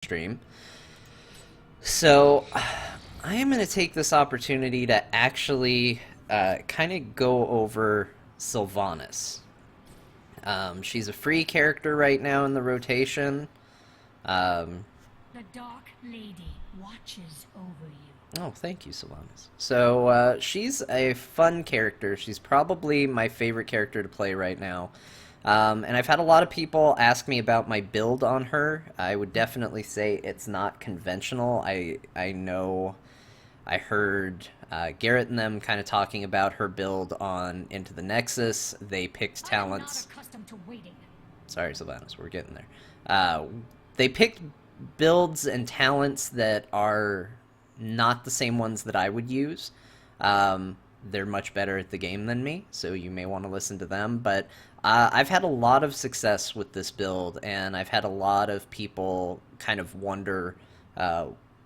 stream. So I am going to take this opportunity to actually kind of go over Sylvanas. She's a free character right now in the rotation. Um, The Dark Lady watches over you. oh, thank you, Sylvanas. So she's a fun character. She's probably my favorite character to play right now. And I've had a lot of people ask me about my build on her. I would definitely say it's not conventional. I know I heard Garrett and them kind of talking about her build on Into the Nexus. They picked talents. I'm not accustomed to waiting. Sorry, Sylvanas, we're getting there. They picked builds and talents that are not the same ones that I would use. They're much better at the game than me, so you may want to listen to them. But I've had a lot of success with this build, and I've had a lot of people kind of wonder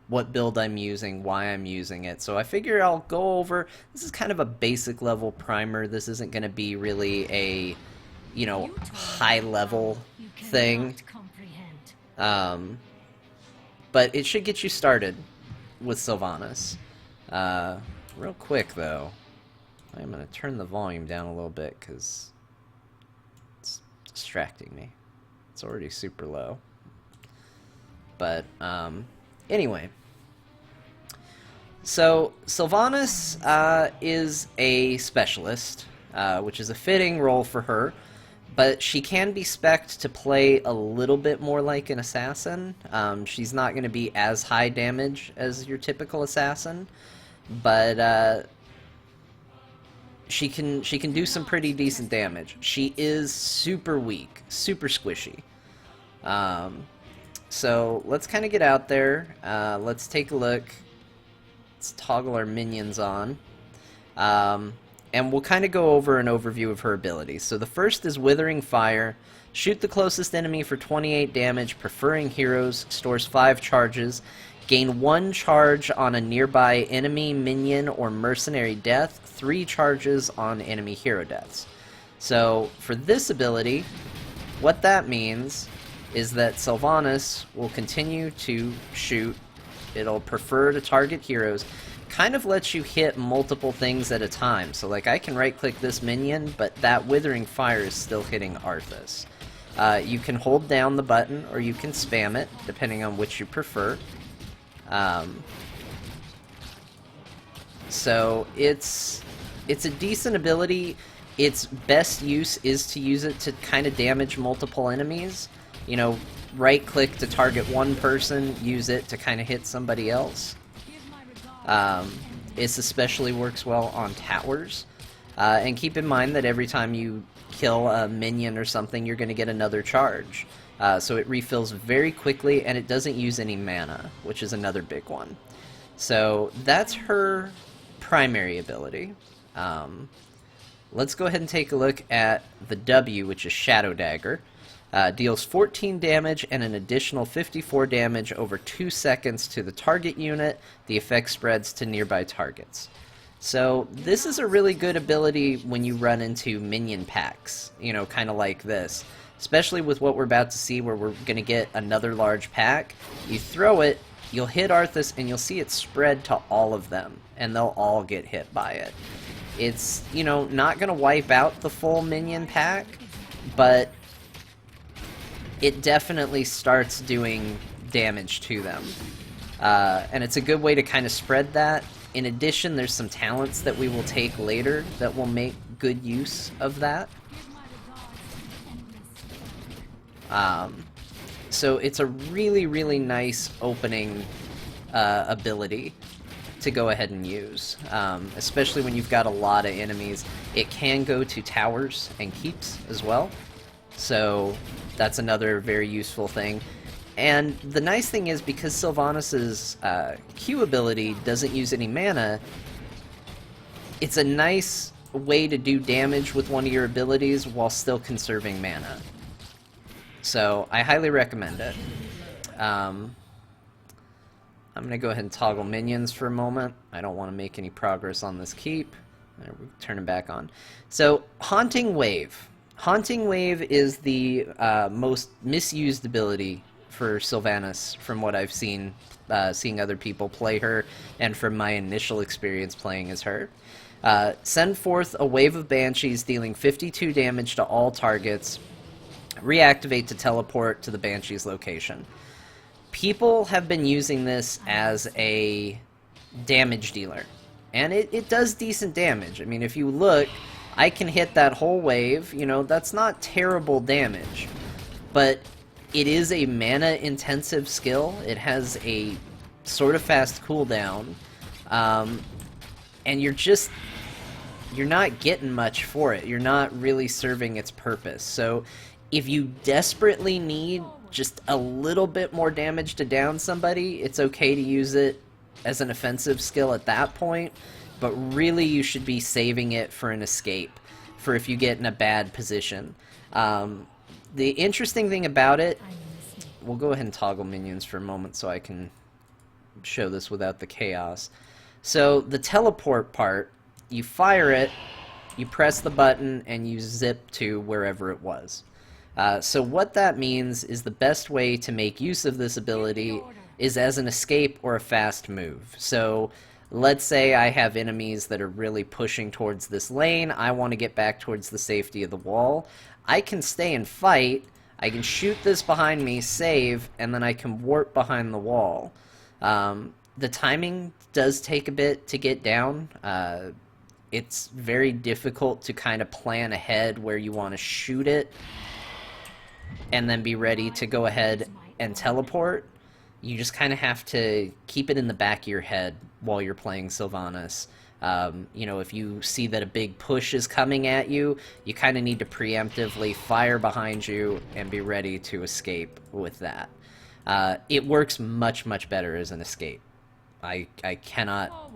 what build I'm using, why I'm using it. So I figure I'll go over. This is kind of a basic level primer. This isn't going to be really a, high level thing. But it should get you started with Sylvanas. Real quick, though, I'm going to turn the volume down a little bit because it's distracting me. It's already super low. But, anyway. So, Sylvanas is a specialist, which is a fitting role for her. But she can be spec'd to play a little bit more like an assassin. She's not going to be as high damage as your typical assassin, but she can do some pretty decent damage. She is super weak, super squishy. So let's kind of get out there. Let's take a look. Let's toggle our minions on. And we'll kind of go over an overview of her abilities. So the first is Withering Fire. Shoot the closest enemy for 28 damage, preferring heroes, stores 5 charges. Gain 1 charge on a nearby enemy, minion, or mercenary death, 3 charges on enemy hero deaths. So for this ability, what that means is that Sylvanas will continue to shoot. It'll prefer to target heroes. Kind of lets you hit multiple things at a time. So like I can right click this minion, but that Withering Fire is still hitting Arthas. You can hold down the button or you can spam it, depending on which you prefer. So it's a decent ability. Its best use is to use it to kind of damage multiple enemies. Right click to target one person, use it to kind of hit somebody else. This especially works well on towers. And keep in mind that every time you kill a minion or something, you're going to get another charge. So it refills very quickly, and it doesn't use any mana, which is another big one. So that's her primary ability. Let's go ahead and take a look at the W, which is Shadow Dagger. Deals 14 damage and an additional 54 damage over 2 seconds to the target unit. The effect spreads to nearby targets. So this is a really good ability when you run into minion packs, kind of like this. Especially with what we're about to see where we're going to get another large pack. You throw it, you'll hit Arthas, and you'll see it spread to all of them. And they'll all get hit by it. It's, not going to wipe out the full minion pack, but it definitely starts doing damage to them. And it's a good way to kind of spread that. In addition, there's some talents that we will take later that will make good use of that. So it's a really, really nice opening ability to go ahead and use. Especially when you've got a lot of enemies. It can go to towers and keeps as well. So that's another very useful thing. And the nice thing is, because Sylvanas' Q ability doesn't use any mana, it's a nice way to do damage with one of your abilities while still conserving mana. So I highly recommend it. I'm going to go ahead and toggle minions for a moment. I don't want to make any progress on this keep. There, we turn it back on. So, Haunting Wave. Haunting Wave is the most misused ability for Sylvanas from what I've seen, seeing other people play her, and from my initial experience playing as her. Send forth a wave of banshees dealing 52 damage to all targets. Reactivate to teleport to the banshee's location. People have been using this as a damage dealer, and it does decent damage. I mean, if you look, I can hit that whole wave, you know, that's not terrible damage, but it is a mana intensive skill. It has a sort of fast cooldown, and you're not getting much for it. You're not really serving its purpose. So if you desperately need just a little bit more damage to down somebody, it's okay to use it as an offensive skill at that point, but really you should be saving it for an escape, for if you get in a bad position. The interesting thing about it, we'll go ahead and toggle minions for a moment so I can show this without the chaos. So the teleport part, you fire it, you press the button, and you zip to wherever it was. So what that means is the best way to make use of this ability is as an escape or a fast move. So let's say I have enemies that are really pushing towards this lane. I want to get back towards the safety of the wall. I can stay and fight. I can shoot this behind me, save, and then I can warp behind the wall. The timing does take a bit to get down. It's very difficult to kind of plan ahead where you want to shoot it and then be ready to go ahead and teleport. You just kind of have to keep it in the back of your head while you're playing Sylvanas. You know, if you see that a big push is coming at you, you kind of need to preemptively fire behind you and be ready to escape with that. It works much, much better as an escape. I cannot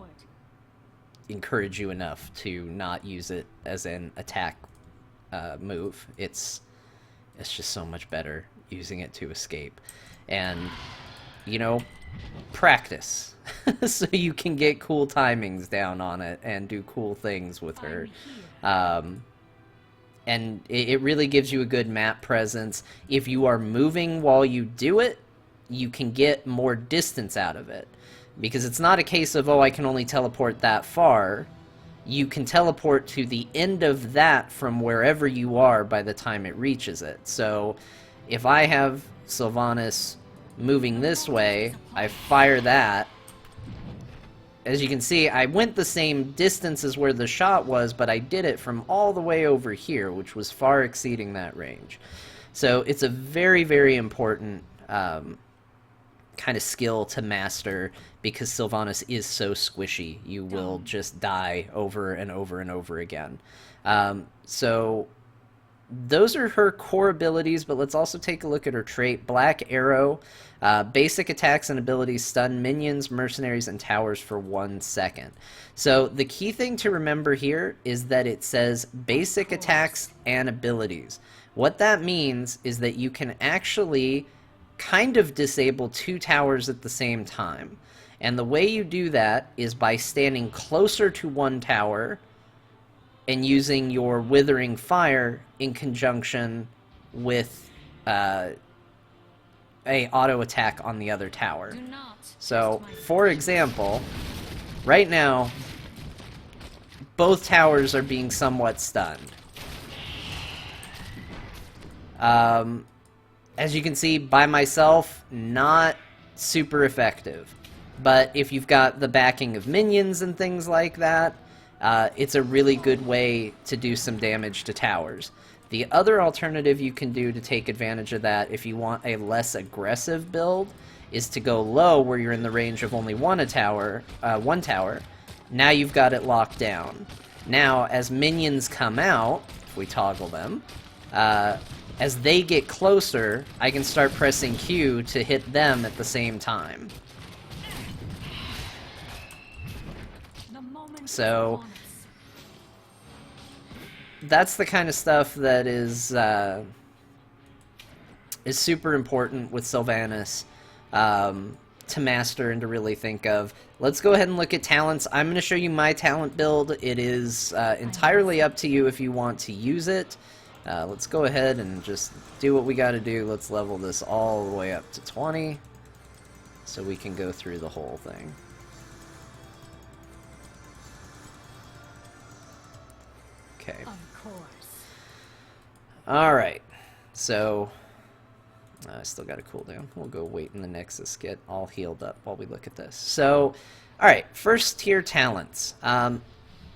encourage you enough to not use it as an attack move. It's just so much better using it to escape. And, you know, practice so you can get cool timings down on it and do cool things with her. And it really gives you a good map presence. If you are moving while you do it, you can get more distance out of it. Because it's not a case of, oh, I can only teleport that far. You can teleport to the end of that from wherever you are by the time it reaches it. So if I have Sylvanas moving this way, I fire that. As you can see, I went the same distance as where the shot was, but I did it from all the way over here, which was far exceeding that range. So it's a very, very important kind of skill to master, because Sylvanas is so squishy. You will just die over and over and over again. So those are her core abilities, but let's also take a look at her trait. Black Arrow. Basic attacks and abilities stun minions, mercenaries, and towers for 1 second. So the key thing to remember here is that it says basic attacks and abilities. What that means is that you can actually kind of disable 2 towers at the same time. And the way you do that is by standing closer to one tower and using your Withering Fire in conjunction with a auto attack on the other tower. So, for example, right now, both towers are being somewhat stunned. As you can see, by myself, not super effective. But if you've got the backing of minions and things like that, it's a really good way to do some damage to towers. The other alternative you can do to take advantage of that, if you want a less aggressive build, is to go low where you're in the range of only one tower. Now you've got it locked down. Now, as minions come out, if we toggle them, as they get closer, I can start pressing Q to hit them at the same time. So that's the kind of stuff that is super important with Sylvanas to master and to really think of. Let's go ahead and look at talents. I'm going to show you my talent build. It is entirely up to you if you want to use it. Let's go ahead and just do what we got to do. Let's level this all the way up to 20 so we can go through the whole thing. Okay. Of course. Alright. So, I still got a cooldown. We'll go wait in the Nexus, get all healed up while we look at this. So, alright, first tier talents.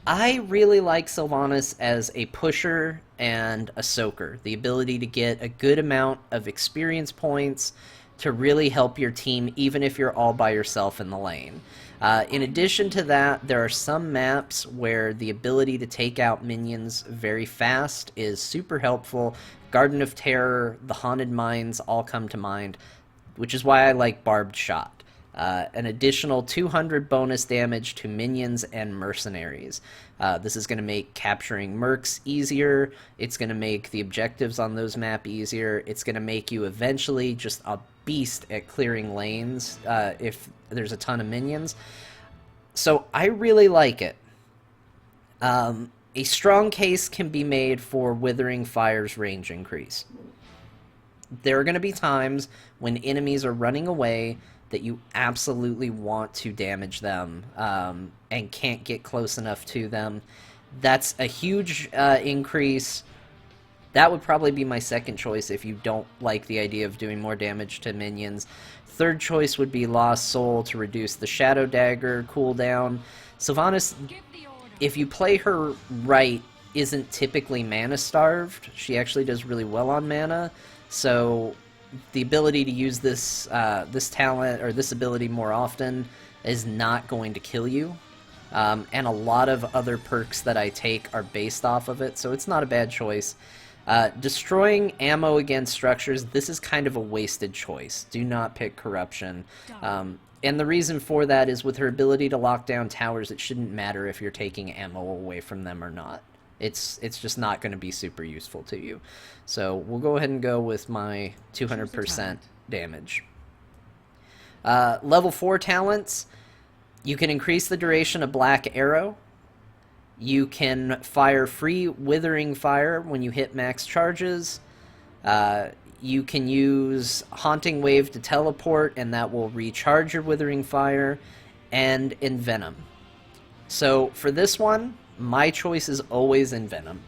I really like Sylvanas as a pusher and a soaker. The ability to get a good amount of experience points to really help your team, even if you're all by yourself in the lane. In addition to that, there are some maps where the ability to take out minions very fast is super helpful. Garden of Terror, the Haunted Mines all come to mind, which is why I like Barbed Shot. An additional 200 bonus damage to minions and mercenaries. This is going to make capturing mercs easier. It's going to make the objectives on those map easier. It's going to make you eventually just a beast at clearing lanes if there's a ton of minions. So I really like it. A strong case can be made for Withering Fire's range increase. There are going to be times when enemies are running away that you absolutely want to damage them and can't get close enough to them. That's a huge increase. That would probably be my second choice if you don't like the idea of doing more damage to minions. Third choice would be Lost Soul to reduce the Shadow Dagger cooldown. Sylvanas, if you play her right, isn't typically mana starved. She actually does really well on mana, so the ability to use this this talent or this ability more often is not going to kill you. And a lot of other perks that I take are based off of it, so it's not a bad choice. Destroying ammo against structures, this is kind of a wasted choice. Do not pick Corruption. And the reason for that is with her ability to lock down towers, it shouldn't matter if you're taking ammo away from them or not. It's just not going to be super useful to you. So we'll go ahead and go with my 200% damage. Level 4 talents. You can increase the duration of Black Arrow. You can fire free Withering Fire when you hit max charges. You can use Haunting Wave to teleport, and that will recharge your Withering Fire, and Envenom. So for this one, my choice is always Envenom.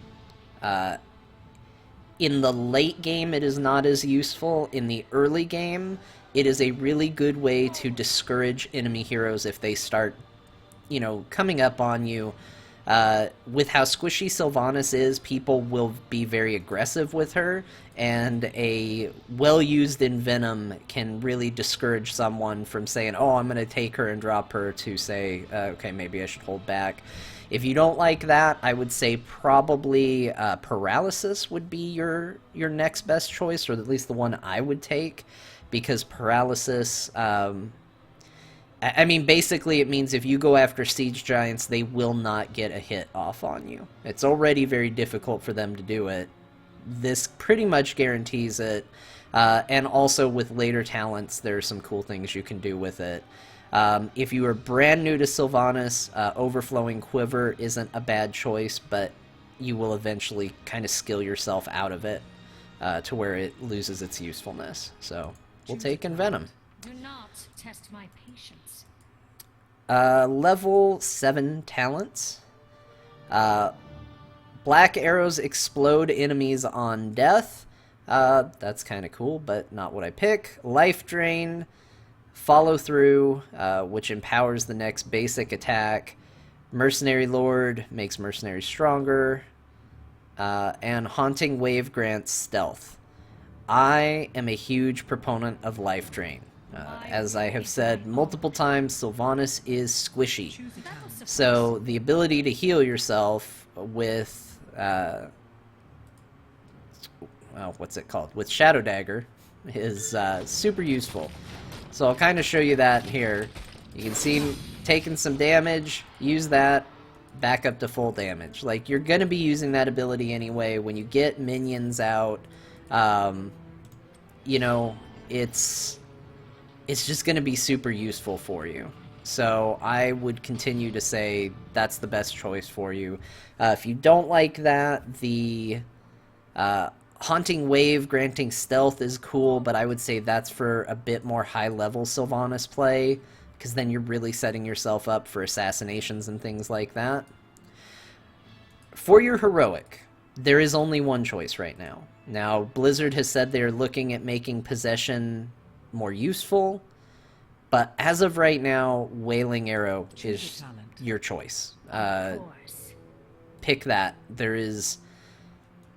In the late game, it is not as useful. In the early game, it is a really good way to discourage enemy heroes if they start, coming up on you. With how squishy Sylvanas is, people will be very aggressive with her, and a well-used Envenom can really discourage someone from saying, oh, I'm going to take her and drop her, to say, okay, maybe I should hold back. If you don't like that, I would say probably Paralysis would be your next best choice, or at least the one I would take, because Paralysis... I mean, basically it means if you go after Siege Giants, they will not get a hit off on you. It's already very difficult for them to do it. This pretty much guarantees it. And also with later talents, there are some cool things you can do with it. If you are brand new to Sylvanas, Overflowing Quiver isn't a bad choice, but you will eventually kind of skill yourself out of it to where it loses its usefulness. So we'll take Envenom. Do not test my patience. Level 7 talents. Black arrows explode enemies on death. That's kind of cool, but not what I pick. Life Drain. Follow Through, which empowers the next basic attack. Mercenary Lord makes mercenaries stronger. And Haunting Wave grants stealth. I am a huge proponent of Life Drain. As I have said multiple times, Sylvanas is squishy. So the ability to heal yourself with, what's it called? With Shadow Dagger is super useful. So I'll kind of show you that here. You can see him taking some damage, use that, back up to full damage. Like, you're going to be using that ability anyway. When you get minions out, it's just going to be super useful for you. So I would continue to say that's the best choice for you. If you don't like that, the Haunting Wave granting stealth is cool, but I would say that's for a bit more high-level Sylvanas play, because then you're really setting yourself up for assassinations and things like that. For your heroic, there is only one choice right now. Now, Blizzard has said they're looking at making possession more useful, but as of right now, Wailing Arrow is your choice. Pick that. There's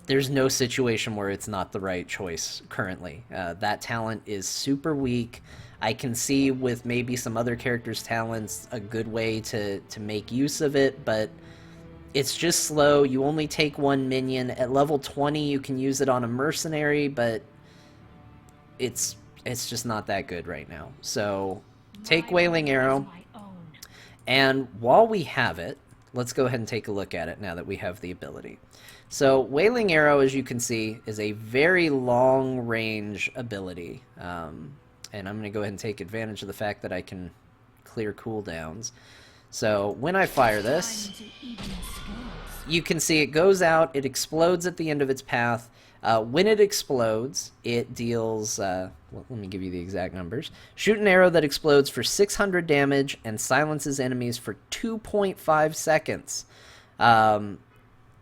no situation where it's not the right choice currently. That talent is super weak. I can see with maybe some other characters' talents a good way to make use of it, but it's just slow. You only take one minion. At level 20, you can use it on a mercenary, but it's just not that good right now. So take Wailing Arrow, and while we have it, let's go ahead and take a look at it now that we have the ability. So Wailing Arrow, as you can see, is a very long-range ability. And I'm going to go ahead and take advantage of the fact that I can clear cooldowns. So when I fire this, you can see it goes out, it explodes at the end of its path. When it explodes, it deals, well, let me give you the exact numbers. Shoot an arrow that explodes for 600 damage and silences enemies for 2.5 seconds.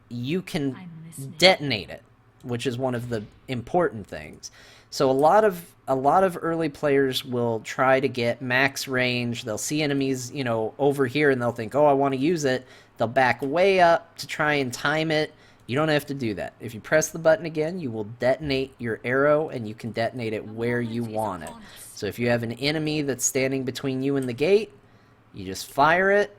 You can detonate it, which is one of the important things. So a lot of early players will try to get max range. They'll see enemies, you know, over here, and they'll think, "Oh, I want to use it." They'll back way up to try and time it. You don't have to do that. If you press the button again, you will detonate your arrow, and you can detonate it where you want it. So if you have an enemy that's standing between you and the gate, you just fire it,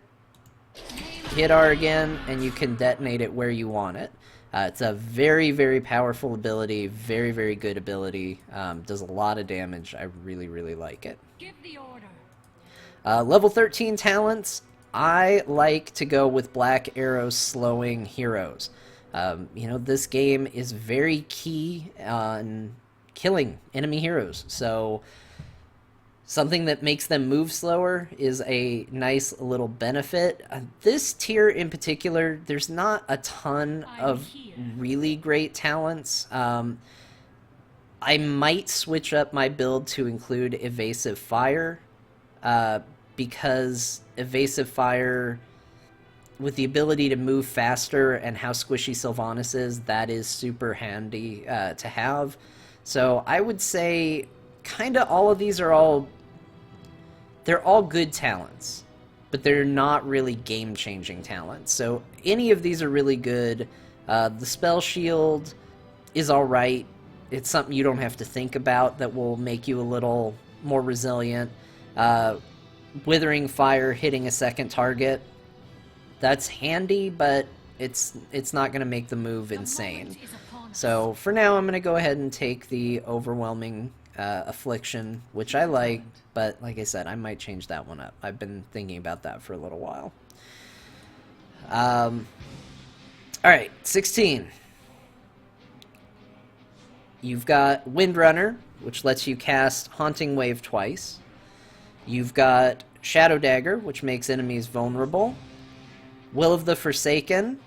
hit R again, and you can detonate it where you want it. It's a very, very powerful ability, very, very good ability. Does a lot of damage. I really, really like it. Give the order. Level 13 talents, I like to go with Black Arrow slowing heroes. You know, this game is very key on killing enemy heroes, so something that makes them move slower is a nice little benefit. This tier in particular, there's not a ton of really great talents. I might switch up my build to include Evasive Fire, because Evasive Fire, with the ability to move faster and how squishy Sylvanas is, that is super handy to have. So I would say kind of all of these are they're all good talents, but they're not really game-changing talents. So any of these are really good. The Spell Shield is alright. It's something you don't have to think about that will make you a little more resilient. Withering Fire hitting a second target, that's handy, but it's not going to make the move insane. So for now, I'm going to go ahead and take the Overwhelming Affliction, which I like, but like I said, I might change that one up. I've been thinking about that for a little while. Alright, 16. You've got Windrunner, which lets you cast Haunting Wave twice. You've got Shadow Dagger, which makes enemies vulnerable. Will of the Forsaken,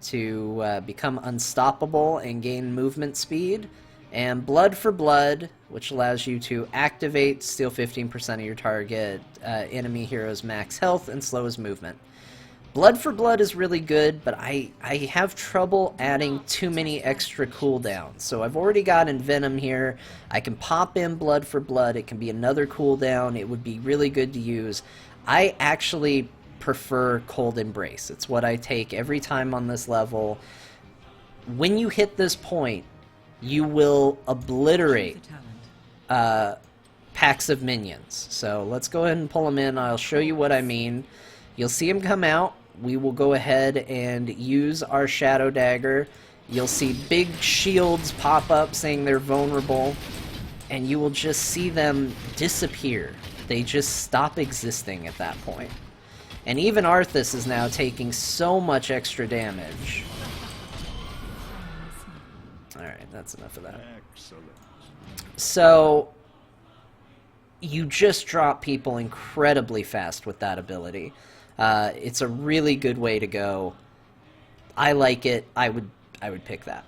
to become unstoppable and gain movement speed. And Blood for Blood, which allows you to activate, steal 15% of your target enemy hero's max health, and slow his movement. Blood for Blood is really good, but I have trouble adding too many extra cooldowns. So I've already got Envenom here. I can pop in Blood for Blood. It can be another cooldown. It would be really good to use. I actually prefer Cold Embrace. It's what I take every time on this level. When you hit this point, you will obliterate packs of minions. So let's go ahead and pull them in. I'll show you what I mean. You'll see them come out. We will go ahead and use our Shadow Dagger. You'll see big shields pop up saying they're vulnerable, and you will just see them disappear. They just stop existing at that point. And even Arthas is now taking so much extra damage. Alright, that's enough of that. Excellent. So, you just drop people incredibly fast with that ability. It's a really good way to go. I like it. I would pick that.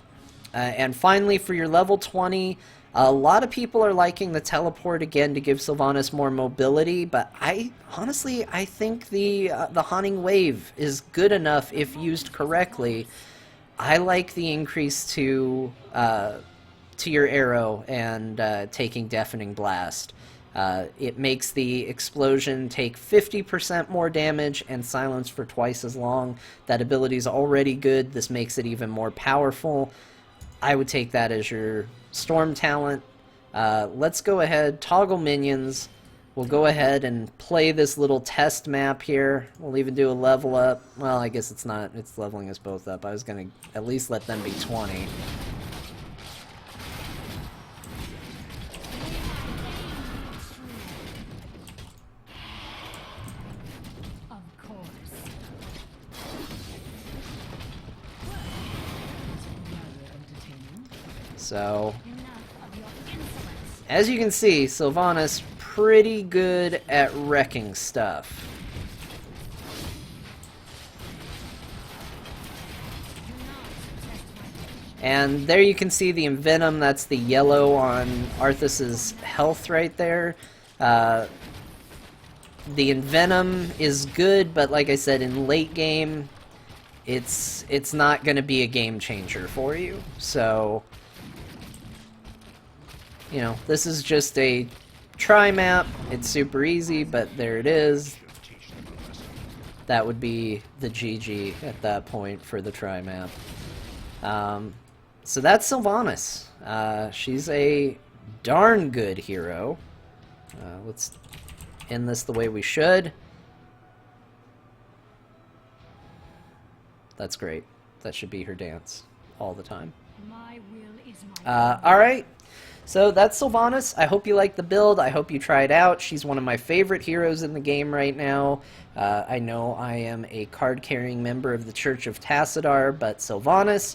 And finally, for your level 20, a lot of people are liking the teleport again to give Sylvanas more mobility, but I think the Haunting Wave is good enough if used correctly. I like the increase to your arrow and taking Deafening Blast. It makes the explosion take 50% more damage and silence for twice as long. That ability is already good. This makes it even more powerful. I would take that as your Storm talent. Let's go ahead, toggle minions. We'll go ahead and play this little test map here. We'll even do a level up. Well, I guess it's not. It's leveling us both up. I was going to at least let them be 20. So, as you can see, Sylvanas pretty good at wrecking stuff. And there you can see the Envenom, that's the yellow on Arthas's health right there. The Envenom is good, but like I said, in late game, it's not going to be a game changer for you. So, you know, this is just a try map. It's super easy, but there it is. That would be the GG at that point for the try map. So that's Sylvanas. She's a darn good hero. Let's end this the way we should. That's great. That should be her dance all the time. My will is my Alright, so that's Sylvanas. I hope you like the build. I hope you try it out. She's one of my favorite heroes in the game right now. I know I am a card-carrying member of the Church of Tassadar, but Sylvanas,